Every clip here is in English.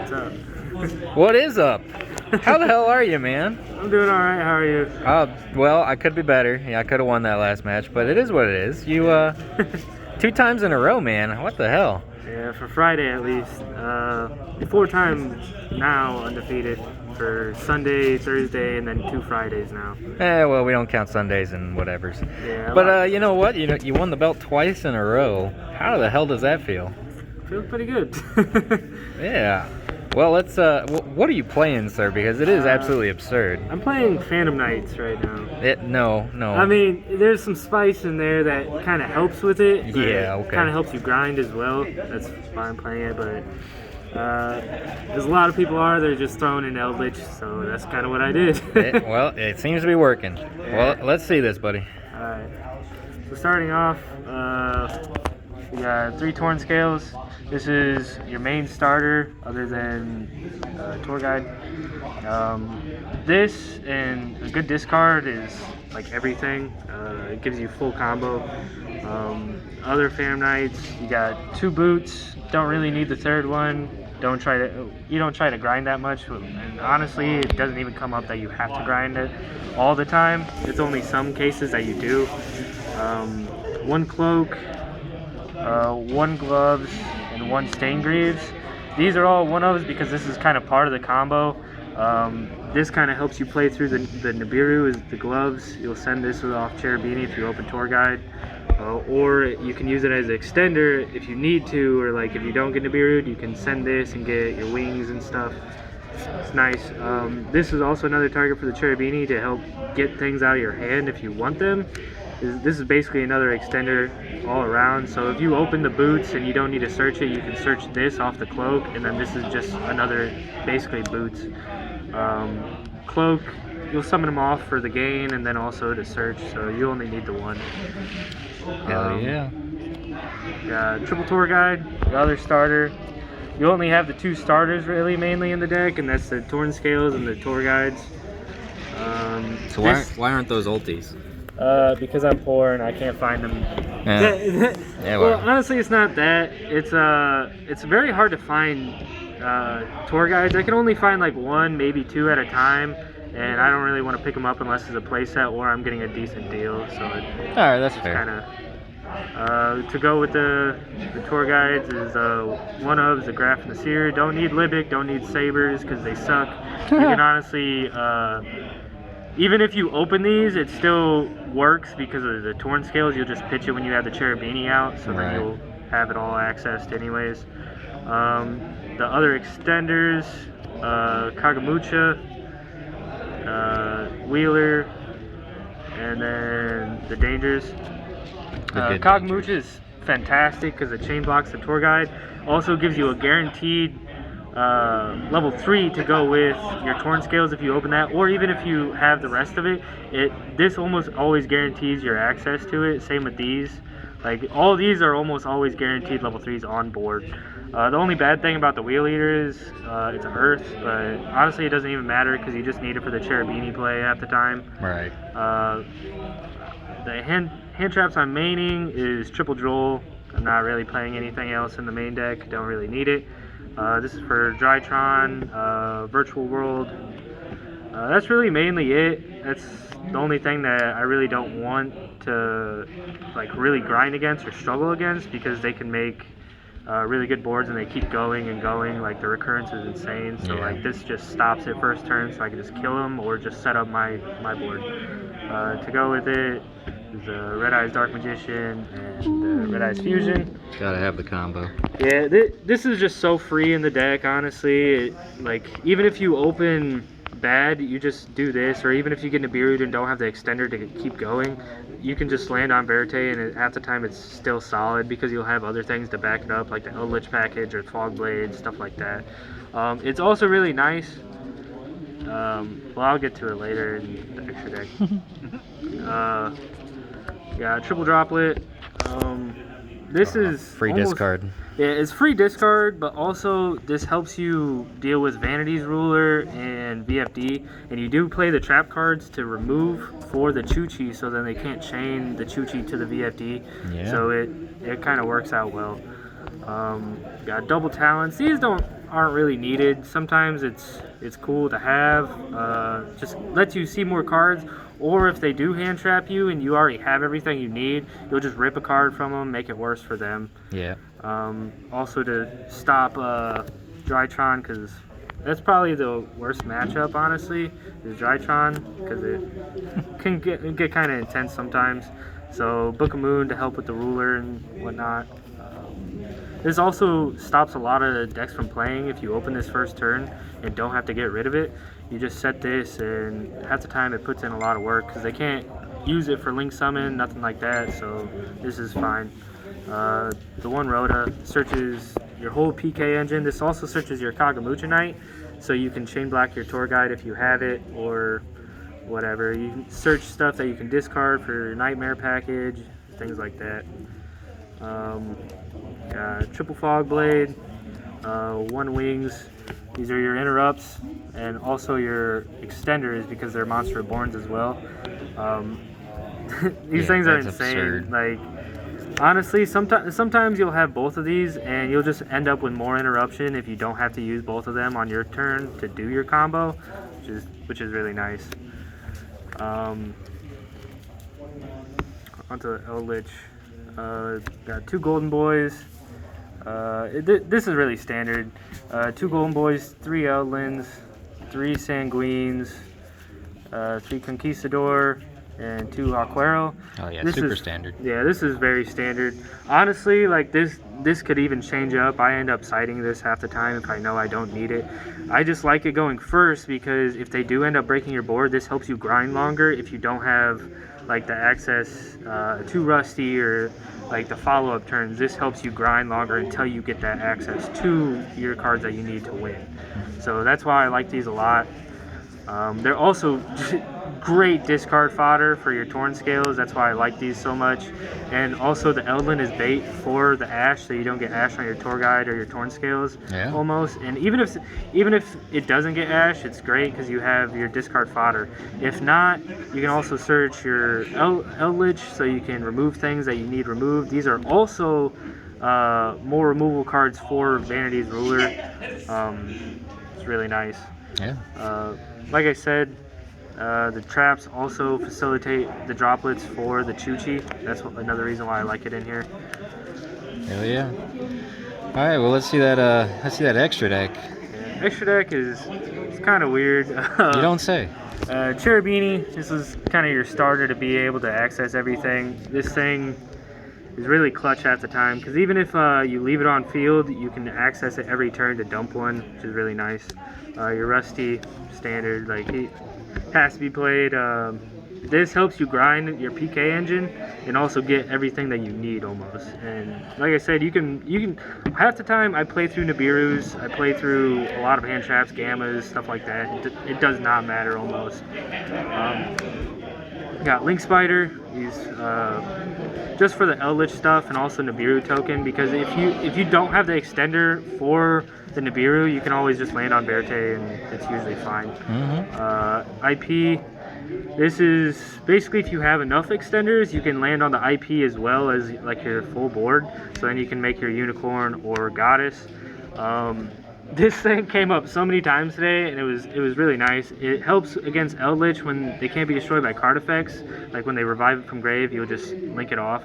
What's up? What is up? How the hell are you, man? I'm doing all right. How are you? Well, I could be better. Yeah, I could have won that last match, but it is what it is. You, 2 times in a row, man. What the hell? Yeah, for Friday at least. 4 times now undefeated for Sunday, Thursday, and then 2 Fridays now. Well, we don't count Sundays and whatevers. Yeah. But you know what? You won the belt twice in a row. How the hell does that feel? Feels pretty good. Yeah. Well, let's. What are you playing, sir? Because it is absolutely absurd. I'm playing Phantom Knights right now. No. I mean, there's some spice in there that kind of helps with it. Yeah, okay. Kind of helps you grind as well. That's why I'm playing it. But as a lot of people are, they're just throwing in Eldlich, so that's kind of what I did. Well, it seems to be working. Well, let's see this, buddy. All right. So starting off, we got 3 Torn Scales. This is your main starter, other than Tour Guide. This and a good discard is like everything. It gives you full combo. Other Phantom Knights, you got 2 boots. Don't really need the 3rd one. You don't try to grind that much, and honestly, it doesn't even come up that you have to grind it all the time. It's only some cases that you do. 1 cloak, 1 gloves, and 1 stain greaves. These are all 1-ofs because this is kind of part of the combo. This kind of helps you play through the Nibiru is the gloves. You'll send this off Cherubini if you open Tour Guide. Or you can use it as an extender if you need to, or like if you don't get Nibiru, you can send this and get your wings and stuff. It's nice. This is also another target for the Cherubini to help get things out of your hand if you want them. This is basically another extender all around. So if you open the boots and you don't need to search it, you can search this off the cloak, and then this is just another basically boots. Cloak, you'll summon them off for the gain and then also to search, so you only need the 1. Hell yeah. Triple Tour Guide, the other starter. You only have the 2 starters really mainly in the deck, and that's the Torn Scales and the Tour Guides. So why aren't those ultis? Because I'm poor and I can't find them. Yeah, well, honestly, it's not that. It's very hard to find tour guides. I can only find like 1, maybe 2 at a time, and I don't really want to pick them up unless it's a playset or I'm getting a decent deal. So all right, that's fair. To go with the tour guides is 1-ofs, the Graph and the Seer. Don't need Libic, don't need Sabers because they suck. You can honestly. Even if you open these, it still works because of the Torn Scales. You'll just pitch it when you have the Cherubini out, so then you'll have it all accessed anyways. The other extenders, Kagamucha, Wheeler, and then the Dangers. Kagamucha is fantastic because it chain blocks the Tour Guide. Also gives you a guaranteed level 3 to go with your Torn Scales if you open that, or even if you have the rest of it. This almost always guarantees your access to it. Same with these. Like all these are almost always guaranteed level 3s on board. The only bad thing about the Wheel Eater is it's Earth, but honestly it doesn't even matter because you just need it for the Cherubini play half the time. Right. The hand traps I'm maining is Triple Droll. I'm not really playing anything else in the main deck. Don't really need it. This is for Drytron, Virtual World. That's really mainly it. That's the only thing that I really don't want to like really grind against or struggle against, because they can make really good boards and they keep going and going. Like the recurrence is insane. So like this just stops it first turn, so I can just kill them or just set up my board. To go with it is Red Eyes Dark Magician and Red Eyes Fusion. Gotta have the combo. Yeah, this is just so free in the deck, honestly. Like, even if you open bad, you just do this, or even if you get Nibiru and don't have the extender to keep going, you can just land on Verte, and half the time it's still solid because you'll have other things to back it up, like the Eldlich package or Fog Blade, stuff like that. It's also really nice. Well, I'll get to it later in the extra deck. Yeah, Triple Droplet. This is free discard. Yeah, it's free discard, but also this helps you deal with Vanity's Ruler and VFD, and you do play the trap cards to remove for the Chuchi, so then they can't chain the Chuchi to the VFD. Yeah. So it kind of works out well. Got double talents. These aren't really needed. Sometimes it's cool to have. Just lets you see more cards. Or if they do hand trap you and you already have everything you need, you'll just rip a card from them, make it worse for them. Yeah. Also to stop Drytron, because that's probably the worst matchup, honestly, is Drytron, because it can get kind of intense sometimes. So Book of Moon to help with the ruler and whatnot. This also stops a lot of decks from playing if you open this first turn and don't have to get rid of it. You just set this, and half the time it puts in a lot of work because they can't use it for link summon, nothing like that, so this is fine. The one Rhoda searches your whole PK engine. This also searches your Kagamucha Knight, so you can chain block your tour guide if you have it, or whatever. You can search stuff that you can discard for your Nightmare package, things like that. Triple Fog Blade, one Wings. These are your interrupts and also your extenders because they're Monster Reborns as well. These things are insane. Absurd. Like, honestly, sometimes you'll have both of these and you'll just end up with more interruption if you don't have to use both of them on your turn to do your combo, which is really nice. Onto the Eldlich. Got 2 Golden Boys. This is really standard. 2 Golden Boys, 3 Eldlins, 3 Sanguines, 3 Conquistador, and 2 Aquero. Oh yeah, this super is standard. Yeah, this is very standard. Honestly, like this could even change up. I end up citing this half the time if I know I don't need it. I just like it going first because if they do end up breaking your board, this helps you grind longer if you don't have like the access to Rusty or like the follow-up turns. This helps you grind longer until you get that access to your cards that you need to win. So that's why I like these a lot. They're also great discard fodder for your Torn Scales. That's why I like these so much. And also the Eldlin is bait for the Ash, so you don't get Ash on your Tour Guide or your Torn Scales almost. And even if it doesn't get Ash, it's great because you have your discard fodder. If not, you can also search your Eldlich so you can remove things that you need removed. These are also more removal cards for Vanity's Ruler. It's really nice. Yeah. Like I said, the traps also facilitate the droplets for the Chuchi. That's another reason why I like it in here. Hell yeah. All right, well let's see that extra deck. Yeah, extra deck it's kind of weird. You don't say. Cherubini, this is kind of your starter to be able to access everything. This thing is really clutch at the time because even if you leave it on field, you can access it every turn to dump one, which is really nice. Your Rusty, standard, like he has to be played. This helps you grind your PK engine and also get everything that you need almost. And like I said, you can half the time I play through Nibiru's, I play through a lot of hand traps, gammas, stuff like that. It does not matter almost. Got Link Spider. He's just for the Eldlich stuff and also Nibiru token, because if you don't have the extender for the Nibiru, you can always just land on Verte and it's usually fine. IP. This is basically if you have enough extenders, you can land on the IP as well as like your full board. So then you can make your Unicorn or Goddess. This thing came up so many times today, and it was really nice. It helps against Eldlich when they can't be destroyed by card effects. Like when they revive it from grave, you'll just link it off.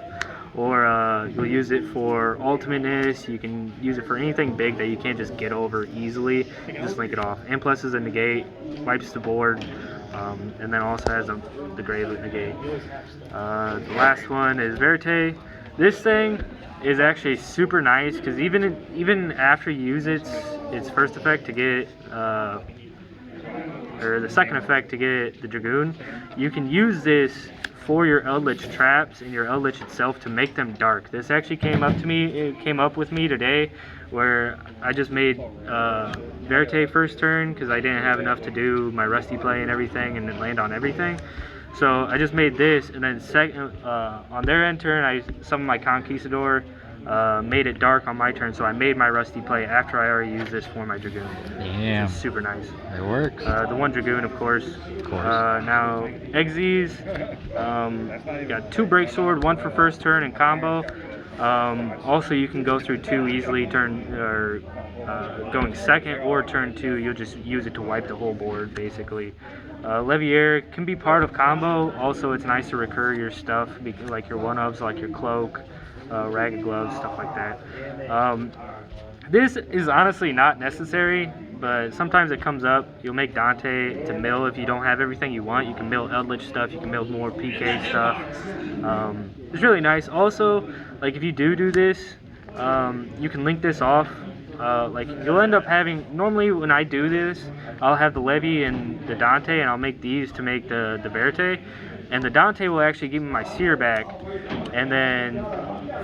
Or you'll use it for ultimateness. You can use it for anything big that you can't just get over easily. Just link it off. And plus is a negate, wipes the board, and then also has the grave negate. The last one is Verte. This thing is actually super nice because even after you use its first effect to get or the second effect to get the Dragoon, you can use this for your Eldlich traps and your Eldlich itself to make them dark. This actually came up with me today where I just made Verte first turn because I didn't have enough to do my Rusty play and everything and then land on everything. So I just made this, and then second on their end turn, I summoned my Conquistador, made it dark on my turn, so I made my Rusty play after I already used this for my Dragoon. Yeah. Which is super nice. It works. The one Dragoon, of course. Now, Exes, got 2 Break Sword, 1 for first turn and combo. Also, you can go through 2 easily, going second or turn 2. You'll just use it to wipe the whole board, basically. Levier can be part of combo. Also, it's nice to recur your stuff, like your 1-ups, like your cloak, ragged gloves, stuff like that. This is honestly not necessary, but sometimes it comes up. You'll make Dante to mill if you don't have everything you want. You can mill Eldlich stuff, you can mill more PK stuff. It's really nice. Also, like if you do this, you can link this off. Like you'll end up having, normally when I do this, I'll have the Levy and the Dante, and I'll make these to make the Verte. And the Dante will actually give me my seer back, and then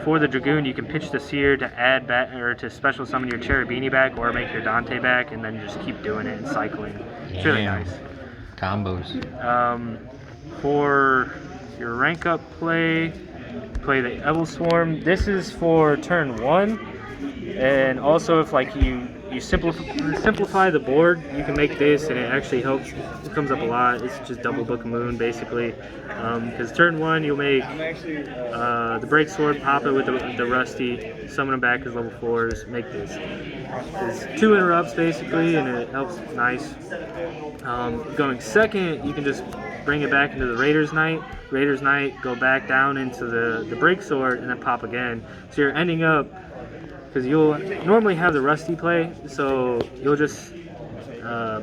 for the Dragoon you can pitch the seer to add back or to special summon your Cherubini back or make your Dante back, and then just keep doing it and cycling. It's really nice. Combos. For your rank up play the Evil Swarm. This is for turn 1, and also if like you simplify the board, you can make this, and it actually helps. It comes up a lot. It's just double Book of Moon basically. Because turn 1 you'll make the Break Sword, pop it with the Rusty, summon them back as level 4s, make this. It's 2 interrupts basically, and it helps nice. Going second, you can just bring it back into the Raiders Knight. Raiders Knight, go back down into the Break Sword, and then pop again. So you're ending up, because you'll normally have the Rusty play, so you'll just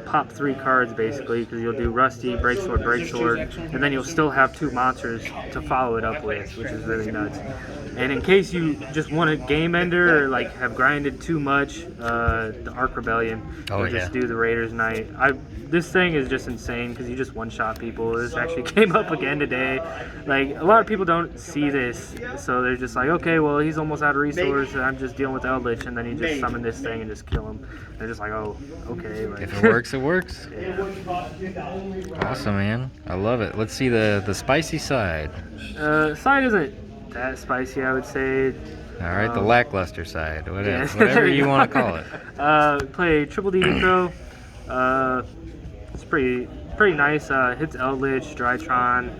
pop 3 cards basically, because you'll do Rusty, Break Sword, and then you'll still have 2 monsters to follow it up with, which is really nuts. And in case you just want a game ender or like have grinded too much, the Ark Rebellion, just do the Raiders Knight. This thing is just insane because you just one-shot people. This actually came up again today. Like, a lot of people don't see this, so they're just like, okay, well, he's almost out of resources, and I'm just dealing with Eldlich, and then you just summon this thing and just kill him. They're just like, oh, okay. Like, if it works, it works. Yeah. Awesome, man. I love it. Let's see the spicy side. Side isn't that spicy, I would say. All right, the lackluster side, whatever you want to call it. Play Triple DD Crow. It's pretty nice. Hits Eldlich, Drytron,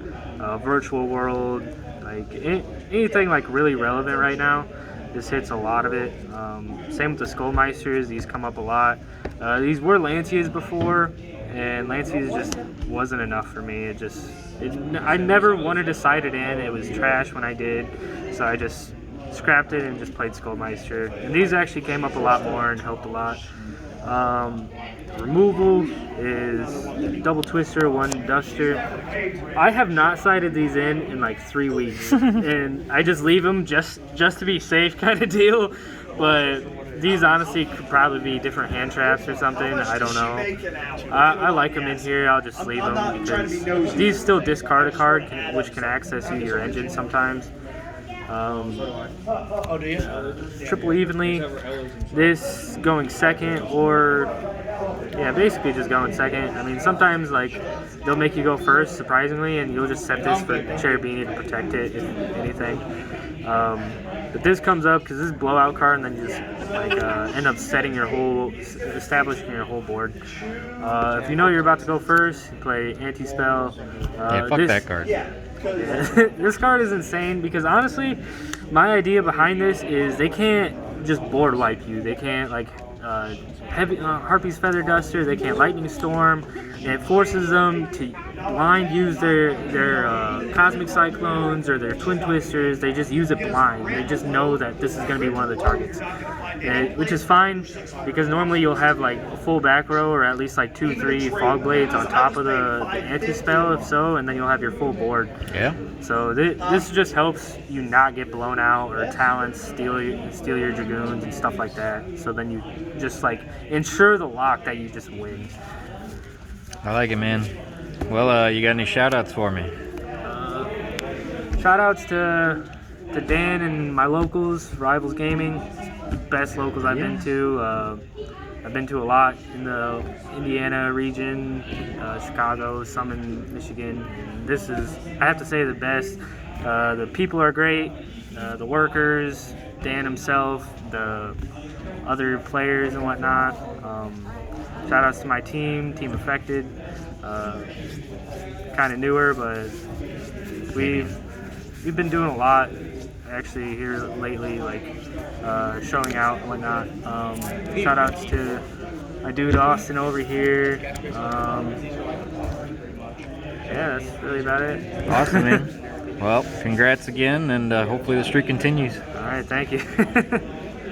Virtual World, like anything like really relevant right now. This hits a lot of it. Same with the Skullmeisters. These come up a lot. These were Lancias before, and Lancias just wasn't enough for me. I never wanted to side it in. It was trash when I did, so I just scrapped it and just played Skullmeister. And these actually came up a lot more and helped a lot. Removal is Double Twister, 1 Duster. I have not sided these in like 3 weeks, and I just leave them just to be safe kind of deal. But these honestly could probably be different hand traps or something. I don't know. I like them in here. I'll just leave them because these still discard a card, which can access your engine sometimes. Triple Evenly, this going second, or basically just going second. I mean, sometimes like they'll make you go first, surprisingly, and you'll just set this for Cherubini to protect it, if anything. But this comes up because this is blowout card, and then you just like end up establishing your whole board. If you know you're about to go first, you play anti-spell. Fuck that card. This card is insane because honestly, my idea behind this is they can't just board wipe you. They can't like heavy Harpy's Feather Duster. They can't Lightning Storm. And it forces them to blind use their Cosmic Cyclones or their Twin Twisters. They just use it blind. They just know that this is going to be one of the targets, which is fine because normally you'll have like a full back row or at least like 2-3 Fog Blades on top of the anti-spell, if so, and then you'll have your full board. Yeah. So this just helps you not get blown out or Talons steal your Dragoons and stuff like that. So then you just like ensure the lock that you just win. I like it, man. Well, you got any shout-outs for me? Shout-outs to Dan and my locals, Rivals Gaming. Best locals I've been to. I've been to a lot in the Indiana region, Chicago, some in Michigan. And this is, I have to say, the best. The people are great, the workers, Dan himself, the other players and whatnot. Shout outs to my team Affected. Kind of newer, but we've been doing a lot. actually here lately, like showing out and whatnot. Shout outs to my dude Austin over here. Yeah, that's really about it. Awesome, man. Well, congrats again, and hopefully the streak continues. All right, thank you.